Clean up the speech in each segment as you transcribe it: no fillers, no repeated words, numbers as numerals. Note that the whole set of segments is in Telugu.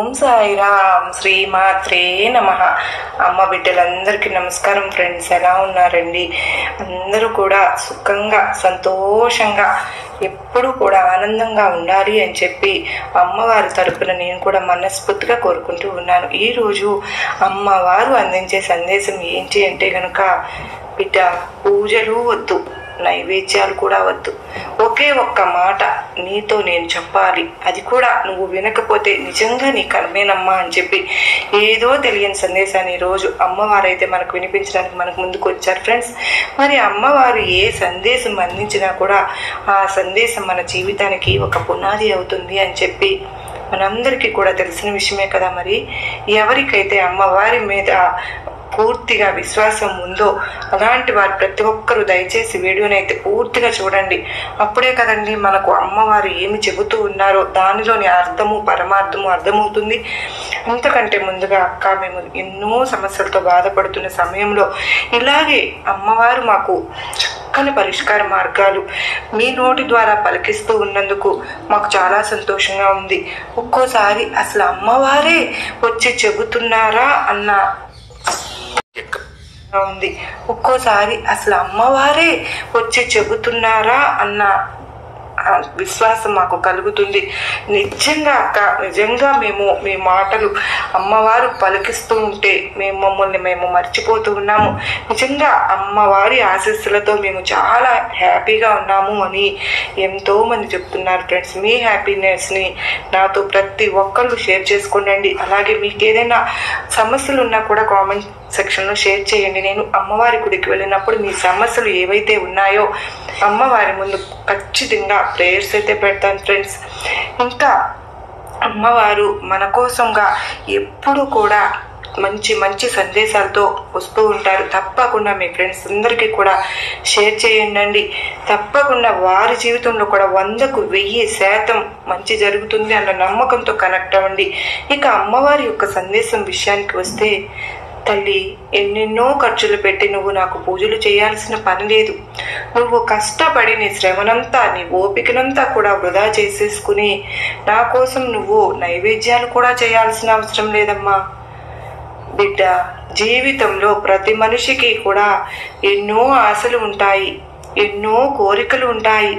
ఓం సాయిరామ్. శ్రీమాత్రే నమః. అమ్మ బిడ్డలందరికీ నమస్కారం ఫ్రెండ్స్. ఎలా ఉన్నారండి? అందరూ కూడా సుఖంగా సంతోషంగా ఎప్పుడూ కూడా ఆనందంగా ఉండాలి అని చెప్పి అమ్మవారి తరపున నేను కూడా మనస్ఫూర్తిగా కోరుకుంటూ ఉన్నాను. ఈరోజు అమ్మవారు అందించే సందేశం ఏంటి అంటే కనుక, బిడ్డ పూజలు వద్దు, నైవేద్యాలు కూడా వద్దు, ఒకే ఒక్క మాట నీతో నేను చెప్పాలి, అది కూడా నువ్వు వినకపోతే నిజంగా నీ కర్మేనమ్మా అని చెప్పి ఏదో తెలియని సందేశాన్ని ఈరోజు అమ్మవారైతే మనకు వినిపించడానికి మనకు ముందుకు వచ్చారు ఫ్రెండ్స్. మరి అమ్మవారు ఏ సందేశం అందించినా కూడా ఆ సందేశం మన జీవితానికి ఒక పునాది అవుతుంది అని చెప్పి మనందరికీ కూడా తెలిసిన విషయమే కదా. మరి ఎవరికైతే అమ్మవారి మీద పూర్తిగా విశ్వాసం ఉందో అలాంటి వారు ప్రతి ఒక్కరూ దయచేసి వీడియోని అయితే పూర్తిగా చూడండి. అప్పుడే కదండి మనకు అమ్మవారు ఏమి చెబుతూ ఉన్నారో దానిలోని అర్థము పరమార్థము అర్థమవుతుంది. అంతకంటే ముందుగా అక్క, మేము ఎన్నో సమస్యలతో బాధపడుతున్న సమయంలో ఇలాగే అమ్మవారు మాకు చక్కని పరిష్కార మార్గాలు మీ నోటి ద్వారా పలికిస్తూ ఉన్నందుకు మాకు చాలా సంతోషంగా ఉంది. ఒక్కోసారి అసలు అమ్మవారే వచ్చి చెబుతున్నారా అన్న ఉంది, ఒక్కోసారి అసలు అమ్మవారే వచ్చి చెబుతున్నారా అన్న విశ్వాసం మాకు కలుగుతుంది. నిజంగా అక్క, నిజంగా మేము మీ మాటలు అమ్మవారు పలికిస్తూ ఉంటే మమ్మల్ని మేము మర్చిపోతూ ఉన్నాము. నిజంగా అమ్మవారి ఆశీస్సులతో మేము చాలా హ్యాపీగా ఉన్నాము అని ఎంతో మంది చెప్తున్నారు ఫ్రెండ్స్. మీ హ్యాపీనెస్ని నాతో ప్రతి ఒక్కళ్ళు షేర్ చేసుకోండి. అలాగే మీకు ఏదైనా సమస్యలు ఉన్నా కూడా కామెంట్ సెక్షన్లో షేర్ చేయండి. నేను అమ్మవారి గుడికి వెళ్ళినప్పుడు మీ సమస్యలు ఏవైతే ఉన్నాయో అమ్మవారి ముందు ఖచ్చితంగా ప్రేయర్స్ అయితే పెడతాను ఫ్రెండ్స్. ఇంకా అమ్మవారు మన కోసంగా ఎప్పుడు కూడా మంచి మంచి సందేశాలతో వస్తూ ఉంటారు. తప్పకుండా మీ ఫ్రెండ్స్ అందరికీ కూడా షేర్ చేయండి. తప్పకుండా వారి జీవితంలో కూడా 100కు 1000% మంచి జరుగుతుంది అన్న నమ్మకంతో కనెక్ట్ అవ్వండి. ఇక అమ్మవారి యొక్క సందేశం విషయానికి వస్తే, తల్లి, ఎన్నెన్నో ఖర్చులు పెట్టి నువ్వు నాకు పూజలు చేయాల్సిన పని లేదు. నువ్వు కష్టపడి నీ శ్రమనంతా నీ ఓపికనంతా కూడా వృధా చేసేసుకుని నా కోసం నువ్వు నైవేద్యాలు కూడా చేయాల్సిన అవసరం లేదమ్మా. బిడ్డ, జీవితంలో ప్రతి మనిషికి కూడా ఎన్నో ఆశలు ఉంటాయి, ఎన్నో కోరికలు ఉంటాయి.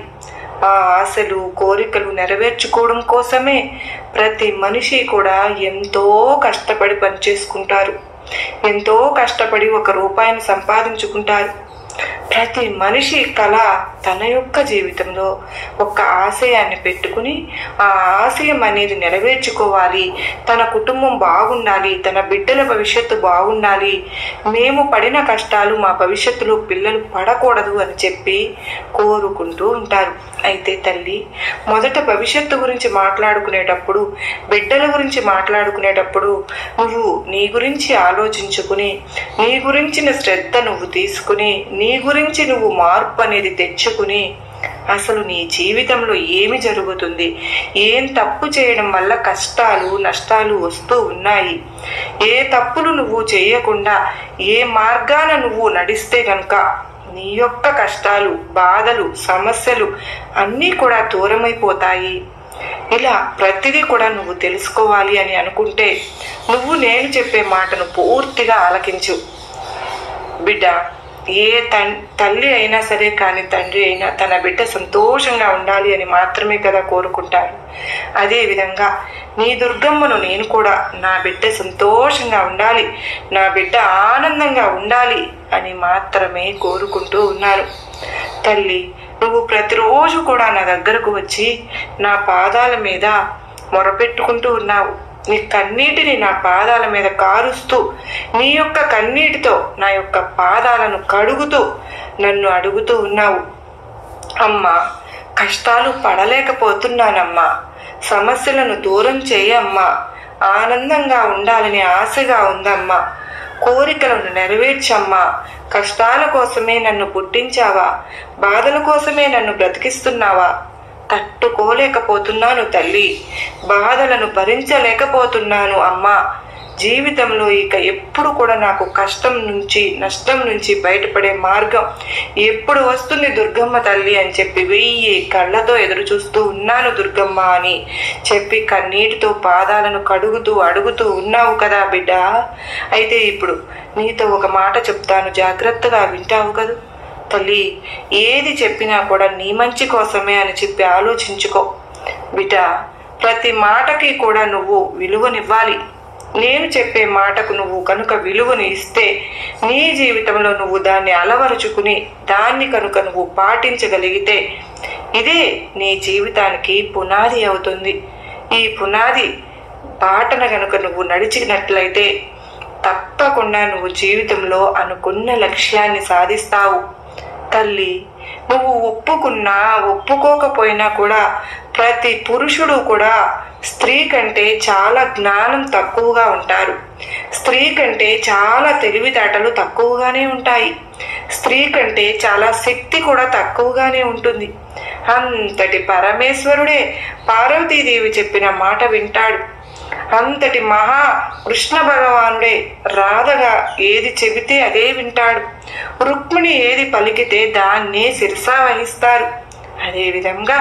ఆ ఆశలు కోరికలు నెరవేర్చుకోవడం కోసమే ప్రతి మనిషి కూడా ఎంతో కష్టపడి పనిచేసుకుంటారు, ఎంతో కష్టపడి 1 రూపాయిని సంపాదించుకుంటారు. ప్రతి మనిషి కళ తన యొక్క జీవితంలో ఒక ఆశయాన్ని పెట్టుకుని ఆ ఆశయం అనేది నెరవేర్చుకోవాలి, తన కుటుంబం బాగుండాలి, తన బిడ్డల భవిష్యత్తు బాగుండాలి, మేము పడిన కష్టాలు మా భవిష్యత్తులో పిల్లలు పడకూడదు అని చెప్పి కోరుకుంటూ ఉంటారు. అయితే తల్లి, మొదట భవిష్యత్తు గురించి మాట్లాడుకునేటప్పుడు, బిడ్డల గురించి మాట్లాడుకునేటప్పుడు నువ్వు నీ గురించి ఆలోచించుకుని, నీ గురించిన శ్రద్ధ నువ్వు తీసుకుని, నీ గురించి నువ్వు మార్పు అనేది తెచ్చుకుని అసలు నీ జీవితంలో ఏమి జరుగుతుంది, ఏం తప్పు చేయడం వల్ల కష్టాలు నష్టాలు వస్తూ ఉన్నాయి, ఏ తప్పులు నువ్వు చేయకుండా ఏ మార్గాన నువ్వు నడిస్తే కనుక నీ యొక్క కష్టాలు బాధలు సమస్యలు అన్నీ కూడా దూరమైపోతాయి. ఇలా ప్రతిదీ కూడా నువ్వు తెలుసుకోవాలి అని అనుకుంటే నువ్వు నేను చెప్పే మాటను పూర్తిగా ఆలకించు బిడ్డ. ఏ తల్లి అయినా సరే కానీ తండ్రి అయినా తన బిడ్డ సంతోషంగా ఉండాలి అని మాత్రమే కదా కోరుకుంటారు. అదేవిధంగా నీ దుర్గమ్మను నేను కూడా నా బిడ్డ సంతోషంగా ఉండాలి, నా బిడ్డ ఆనందంగా ఉండాలి అని మాత్రమే కోరుకుంటూ ఉన్నాను. తల్లి, నువ్వు ప్రతిరోజు కూడా నా దగ్గరకు వచ్చి నా పాదాల మీద మొరపెట్టుకుంటూ ఉన్నావు. నీ కన్నీటిని నా పాదాల మీద కారుస్తూ నీ యొక్క కన్నీటితో నా యొక్క పాదాలను కడుగుతూ నన్ను అడుగుతూ ఉన్నావు. అమ్మా, కష్టాలు పడలేకపోతున్నానమ్మా, సమస్యలను దూరం చేయమ్మా, ఆనందంగా ఉండాలని ఆశగా ఉందమ్మా, కోరికలను నెరవేర్చమ్మా, కష్టాల కోసమే నన్ను పుట్టించావా, బాధల కోసమే నన్ను బ్రతికిస్తున్నావా, తట్టుకోలేకపోతున్నాను తల్లి, బాధలను భరించలేకపోతున్నాను అమ్మా, జీవితంలో ఇక ఎప్పుడు కూడా నాకు కష్టం నుంచి నష్టం నుంచి బయటపడే మార్గం ఎప్పుడు వస్తుంది దుర్గమ్మ తల్లి అని చెప్పి 1000 కళ్ళతో ఎదురు చూస్తూ ఉన్నాను దుర్గమ్మ అని చెప్పి కన్నీటితో పాదాలను కడుగుతూ అడుగుతూ ఉన్నావు కదా బిడ్డ. అయితే ఇప్పుడు నీతో ఒక మాట చెప్తాను, జాగ్రత్తగా వింటావు కదూ తల్లి. ఏది చెప్పినా కూడా నీ మంచి కోసమే అని చెప్పి ఆలోచించుకో బిడ్డ. ప్రతి మాటకి కూడా నువ్వు విలువనివ్వాలి. నేను చెప్పే మాటకు నువ్వు కనుక విలువను ఇస్తే నీ జీవితంలో నువ్వు దాన్ని అలవరుచుకుని దాన్ని కనుక నువ్వు పాటించగలిగితే ఇదే నీ జీవితానికి పునాది అవుతుంది. ఈ పునాది బాటన కనుక నువ్వు నడిచినట్లయితే తప్పకుండా నువ్వు జీవితంలో అనుకున్న లక్ష్యాన్ని సాధిస్తావు తల్లి. నువ్వు ఒప్పుకున్నా ఒప్పుకోకపోయినా కూడా ప్రతి పురుషుడు కూడా స్త్రీ కంటే చాలా జ్ఞానం తక్కువగా ఉంటారు. స్త్రీ కంటే చాలా తెలివితేటలు తక్కువగానే ఉంటాయి. స్త్రీ కంటే చాలా శక్తి కూడా తక్కువగానే ఉంటుంది. అంతటి పరమేశ్వరుడే పార్వతీదేవి చెప్పిన మాట వింటాడు. అంతటి మహా కృష్ణ భగవానుడే రాధగా ఏది చెబితే అదే వింటాడు. రుక్మిణి ఏది పలికితే దాన్నే శిరసా వహిస్తారు. అదేవిధంగా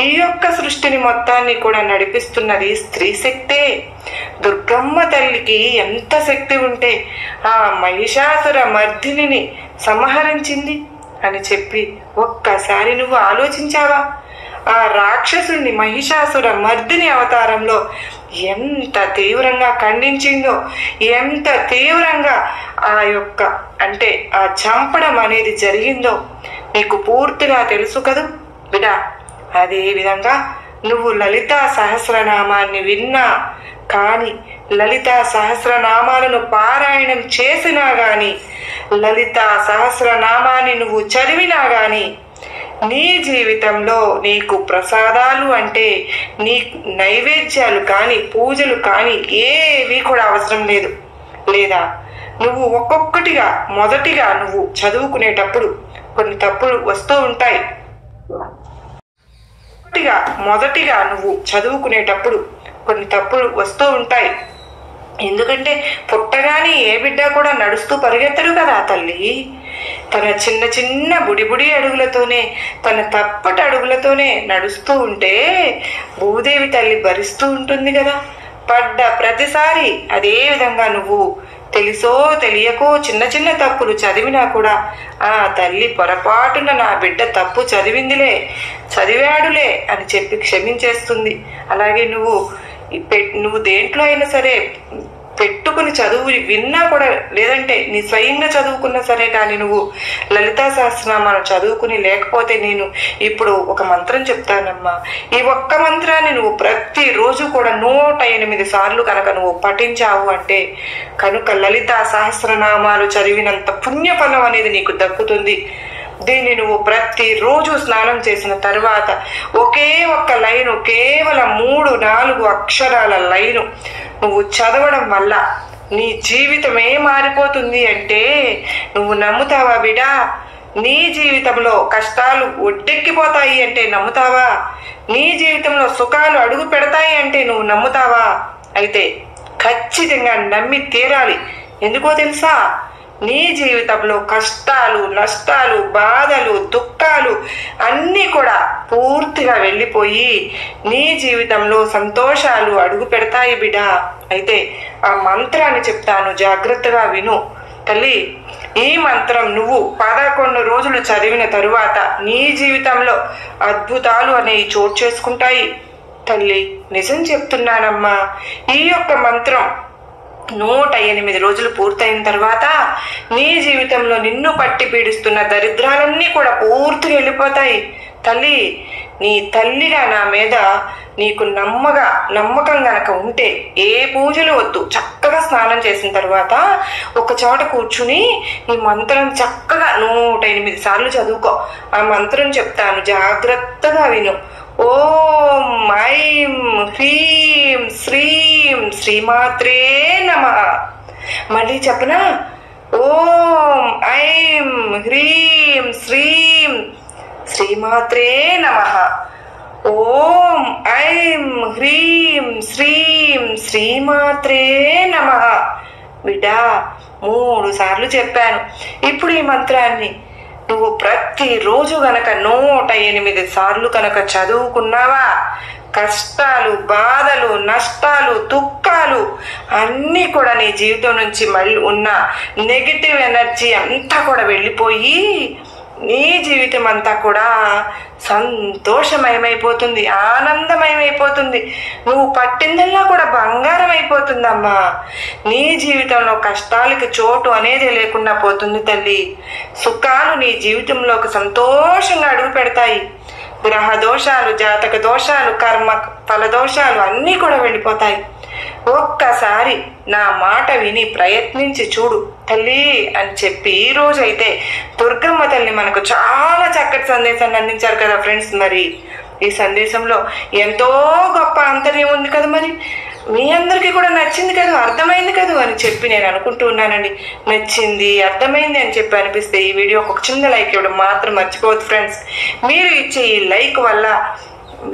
ఈ యొక్క సృష్టిని మొత్తాన్ని కూడా నడిపిస్తున్నది స్త్రీ శక్తే. దుర్గమ్మ తల్లికి ఎంత శక్తి ఉంటే ఆ మహిషాసుర మర్దిని సంహరించింది అని చెప్పి ఒక్కసారి నువ్వు ఆలోచించావా? ఆ రాక్షసుని మహిషాసుర మర్దిని అవతారంలో ఎంత తీవ్రంగా ఖండించిందో, ఎంత తీవ్రంగా ఆ యొక్క అంటే ఆ చంపడం అనేది జరిగిందో నీకు పూర్తిగా తెలుసు కదూ బిడా. అదే విధంగా నువ్వు లలితా సహస్రనామాన్ని విన్నా కానీ, లలితా సహస్రనామాలను పారాయణం చేసినా గాని, లలితా సహస్రనామాన్ని నువ్వు చదివినా గాని నీ జీవితంలో నీకు ప్రసాదాలు అంటే నీ నైవేద్యాలు కానీ పూజలు కానీ ఏవి కూడా అవసరం లేదు. లేదా నువ్వు ఒక్కొక్కటిగా మొదటిగా నువ్వు చదువుకునేటప్పుడు కొన్ని తప్పులు వస్తూ ఉంటాయి. మొదటిగా నువ్వు చదువుకునేటప్పుడు కొన్ని తప్పులు వస్తూ ఉంటాయి. ఎందుకంటే పుట్టగానే ఏ బిడ్డ కూడా నడుస్తూ పరిగెత్తడు కదా తల్లి. తన చిన్న చిన్న బుడి అడుగులతోనే, తన తప్పటి అడుగులతోనే నడుస్తూ ఉంటే భూదేవి తల్లి భరిస్తూ ఉంటుంది కదా. పడ్డ ప్రతిసారి అదే విధంగా నువ్వు తెలుసో తెలియకో చిన్న చిన్న తప్పులు చదివినా కూడా ఆ తల్లి పొరపాటున నా బిడ్డ తప్పు చదివాడులే అని చెప్పి క్షమించేస్తుంది. అలాగే నువ్వు దేంట్లో అయినా సరే పెట్టుకుని చదువు విన్నా కూడా, లేదంటే నీ స్వయంగా చదువుకున్నా సరే కానీ నువ్వు లలితా సహస్రనామాలు చదువుకుని లేకపోతే నేను ఇప్పుడు ఒక మంత్రం చెప్తానమ్మా. ఈ ఒక్క మంత్రాన్ని నువ్వు ప్రతిరోజు కూడా 108 సార్లు కనుక నువ్వు పఠించావు అంటే కనుక లలితా సహస్రనామాలు చదివినంత పుణ్యఫలం అనేది నీకు దక్కుతుంది. దీన్ని నువ్వు ప్రతిరోజు స్నానం చేసిన తర్వాత ఒకే ఒక్క లైను, కేవలం 3-4 అక్షరాల లైను నువ్వు చదవడం వల్ల నీ జీవితమే మారిపోతుంది అంటే నువ్వు నమ్ముతావా బిడా? నీ జీవితంలో కష్టాలు ఒడ్డెక్కిపోతాయి అంటే నమ్ముతావా? నీ జీవితంలో సుఖాలు అడుగు పెడతాయి అంటే నువ్వు నమ్ముతావా? అయితే ఖచ్చితంగా నమ్మి తీరాలి. ఎందుకో తెలుసా? నీ జీవితంలో కష్టాలు, నష్టాలు, బాధలు, దుఃఖాలు అన్నీ కూడా పూర్తిగా వెళ్ళిపోయి నీ జీవితంలో సంతోషాలు అడుగు పెడతాయి బిడా. అయితే ఆ మంత్రాన్ని చెప్తాను, జాగ్రత్తగా విను తల్లి. ఈ మంత్రం నువ్వు 11 రోజులు చదివిన తరువాత నీ జీవితంలో అద్భుతాలు అనేవి చోటు చేసుకుంటాయి తల్లి. నిజం చెప్తున్నానమ్మా. ఈ యొక్క మంత్రం 108 రోజులు పూర్తయిన తర్వాత నీ జీవితంలో నిన్ను పట్టి పీడిస్తున్న దరిద్రాలన్నీ కూడా పూర్తిగా వెళ్ళిపోతాయి తల్లి. నీ తల్లిగా నా మీద నీకు నమ్మకం గనక ఉంటే ఏ పూజలు వద్దు, చక్కగా స్నానం చేసిన తర్వాత ఒక చోట కూర్చుని ఈ మంత్రం చక్కగా 108 సార్లు చదువుకో. ఆ మంత్రం చెప్తాను, జాగ్రత్తగా విను. ఓం ఐం హ్రీం శ్రీం శ్రీమాత్రే నమః. మళ్ళీ చెప్పనా? ఓం ఐం హ్రీం శ్రీం శ్రీమాత్రే నమః. ఓం ఐం హ్రీం శ్రీం శ్రీమాత్రే నమః. బిడ్డా 3 సార్లు చెప్పాను. ఇప్పుడు ఈ మంత్రాన్ని నువ్వు ప్రతిరోజు గనక 108 సార్లు కనుక చదువుకున్నావా, కష్టాలు, బాధలు, నష్టాలు, దుఃఖాలు అన్నీ కూడా నీ జీవితం నుంచి మళ్ళీ ఉన్న నెగిటివ్ ఎనర్జీ అంతా కూడా వెళ్ళిపోయి నీ జీవితం అంతా కూడా సంతోషమయమైపోతుంది, ఆనందమయమైపోతుంది. నువ్వు పట్టిందల్లా కూడా బంగారం అయిపోతుందమ్మా. నీ జీవితంలో కష్టాలకి చోటు అనేది లేకుండా పోతుంది తల్లి. సుఖాలు నీ జీవితంలోకి సంతోషంగా అడుగు పెడతాయి. గ్రహ దోషాలు, జాతక దోషాలు, కర్మ ఫల దోషాలు అన్నీ కూడా వెళ్ళిపోతాయి. ఒక్కసారి నా మాట విని ప్రయత్నించి చూడు తల్లి అని చెప్పి ఈ రోజైతే దుర్గమ్మ తల్లి మనకు చాలా చక్కటి సందేశాన్ని అందించారు కదా ఫ్రెండ్స్. మరి ఈ సందేశంలో ఎంతో గొప్ప అంతర్యం ఉంది కదా. మరి మీ అందరికీ కూడా నచ్చింది కదా, అర్థమైంది కదా అని చెప్పి నేను అనుకుంటూ ఉన్నానండి. నచ్చింది, అర్థమైంది అని చెప్పి అనిపిస్తే ఈ వీడియోకి ఒక చిన్న లైక్ ఇవ్వడం మాత్రం మర్చిపోవద్దు ఫ్రెండ్స్. మీరు ఇచ్చే ఈ లైక్ వల్ల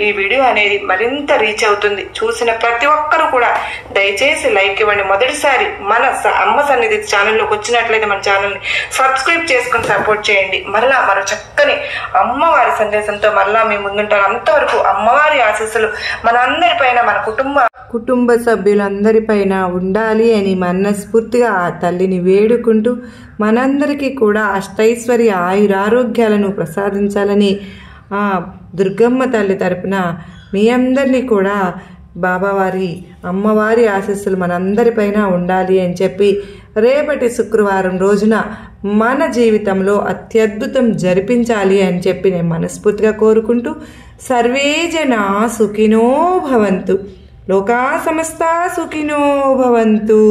ఈ వీడియో అనేది మరింత రీచ్ అవుతుంది. చూసిన ప్రతి ఒక్కరూ కూడా దయచేసి లైక్ ఇవ్వండి. మొదటిసారి మన అమ్మ సన్నిధి ఛానల్లోకి వచ్చినట్లయితే మన ఛానల్ని సబ్స్క్రైబ్ చేసుకుని సపోర్ట్ చేయండి. మరలా మరో చక్కని అమ్మవారి సందేశంతో మరలా మీ ముందుంటాను. అంతవరకు అమ్మవారి ఆశీస్సులు మనందరిపైన, మన కుటుంబ సభ్యులందరిపైన ఉండాలి అని మనస్ఫూర్తిగా ఆ తల్లిని వేడుకుంటూ మనందరికీ కూడా అష్టైశ్వర్య ఆయురారోగ్యాలను ప్రసాదించాలని ఆ దుర్గమ్మ తల్లి తరపున మీ అందరినీ కూడా బాబావారి అమ్మవారి ఆశీస్సులు మనందరిపైన ఉండాలి అని చెప్పి రేపటి శుక్రవారం రోజున మన జీవితంలో అత్యద్భుతం జరిపించాలి అని చెప్పి నేను మనస్ఫూర్తిగా కోరుకుంటూ సర్వే జనా సుఖినో భవంతు, లోకా సమస్తా సుఖినో భవంతు.